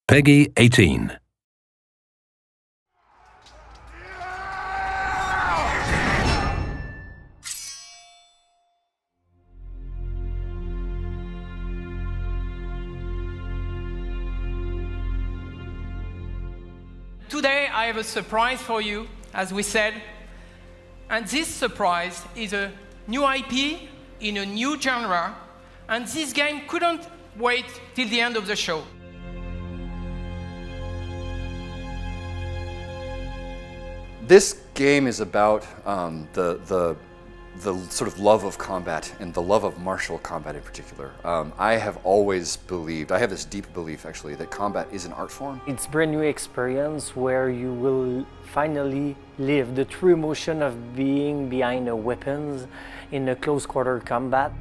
Peggy 18. Today I have a surprise for you, as we said, and this surprise is a new IP in a new genre, and this game couldn't wait till the end of the show. This game is about the sort of love of combat and the love of martial combat in particular. I have always believed, I have this deep belief actually, that combat is an art form. It's a brand new experience where you will finally live the true emotion of being behind the weapons in a close quarter combat.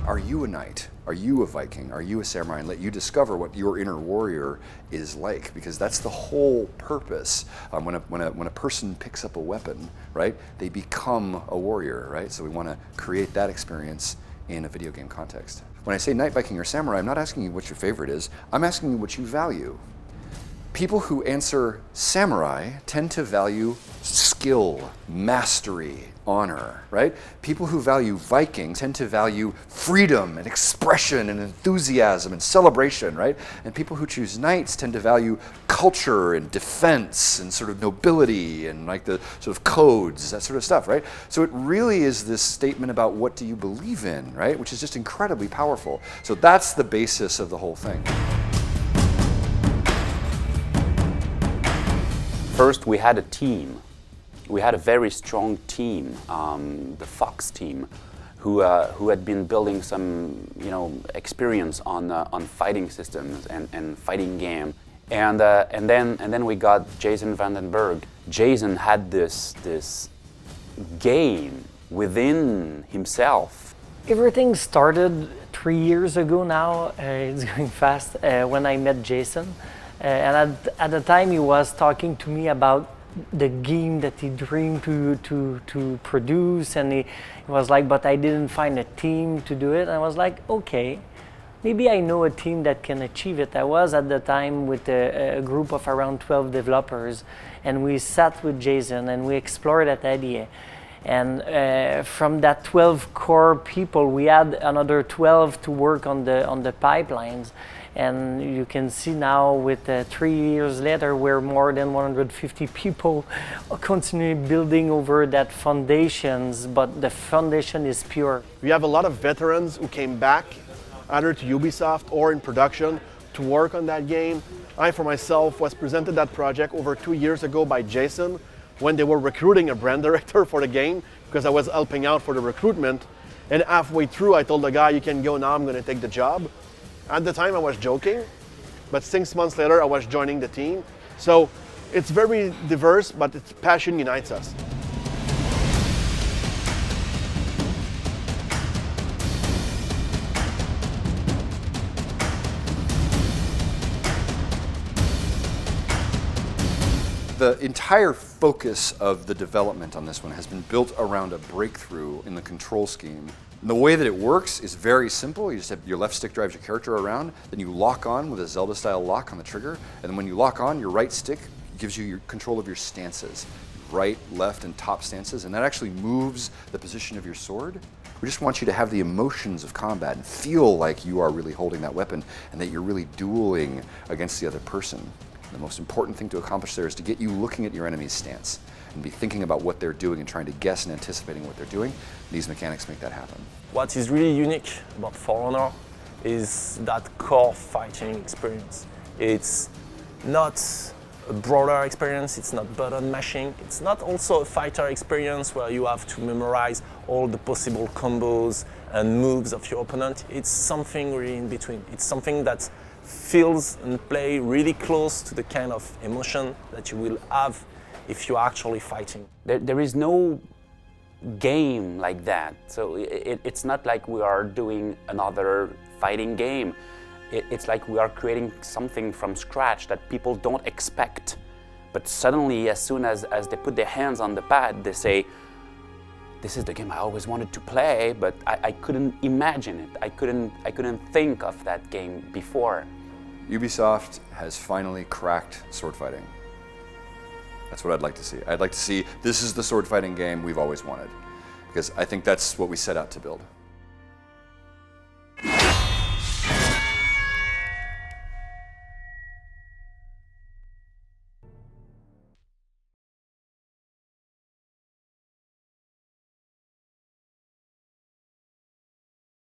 Are you a knight? Are you a Viking? Are you a samurai? And let you discover what your inner warrior is like, because that's the whole purpose. When a person picks up a weapon, right, they become a warrior, right? So we want to create that experience in a video game context. When I say knight, Viking, or samurai, I'm not asking you what your favorite is. I'm asking you what you value. People who answer samurai tend to value skill, mastery, honor, right? People who value Viking tend to value freedom and expression and enthusiasm and celebration, right? And people who choose knights tend to value culture and defense and sort of nobility and like the sort of codes, that sort of stuff, right? So it really is this statement about what do you believe in, right? Which is just incredibly powerful. So that's the basis of the whole thing. First, we had a team. We had a very strong team, the Fox team, who had been building some, experience on fighting systems and fighting game. And then we got Jason Vandenberg. Jason had this game within himself. Everything started 3 years ago now, it's going fast, when I met Jason. And at the time he was talking to me about the game that he dreamed to produce, and he was like, but I didn't find a team to do it. And I was like, okay, maybe I know a team that can achieve it. I was at the time with a group of around 12 developers, and we sat with Jason and we explored that idea. And from that 12 core people, we had another 12 to work on the pipelines. And you can see now with 3 years later, we're more than 150 people continuing building over that foundations, but the foundation is pure. We have a lot of veterans who came back either to Ubisoft or in production to work on that game. I, for myself, was presented that project over 2 years ago by Jason when they were recruiting a brand director for the game, because I was helping out for the recruitment. And halfway through, I told the guy, you can go now, I'm gonna take the job. At the time I was joking, but 6 months later I was joining the team. So it's very diverse, but its passion unites us. The entire focus of the development on this one has been built around a breakthrough in the control scheme. And the way that it works is very simple. You just have your left stick drives your character around, then you lock on with a Zelda-style lock on the trigger, and then when you lock on, your right stick gives you your control of your stances. Right, left, and top stances, and that actually moves the position of your sword. We just want you to have the emotions of combat and feel like you are really holding that weapon and that you're really dueling against the other person. The most important thing to accomplish there is to get you looking at your enemy's stance and be thinking about what they're doing and trying to guess and anticipating what they're doing. These mechanics make that happen. What is really unique about For Honor is that core fighting experience. It's not a brawler experience, it's not button mashing, it's not also a fighter experience where you have to memorize all the possible combos and moves of your opponent. It's something really in between. It's something that feels and play really close to the kind of emotion that you will have if you're actually fighting. There is no game like that. So it's not like we are doing another fighting game. It's like we are creating something from scratch that people don't expect But suddenly, as soon as they put their hands on the pad, they say, this is the game I always wanted to play, but I couldn't imagine it. I couldn't think of that game before. Ubisoft has finally cracked sword fighting. That's what I'd like to see. I'd like to see this is the sword fighting game we've always wanted, because I think that's what we set out to build.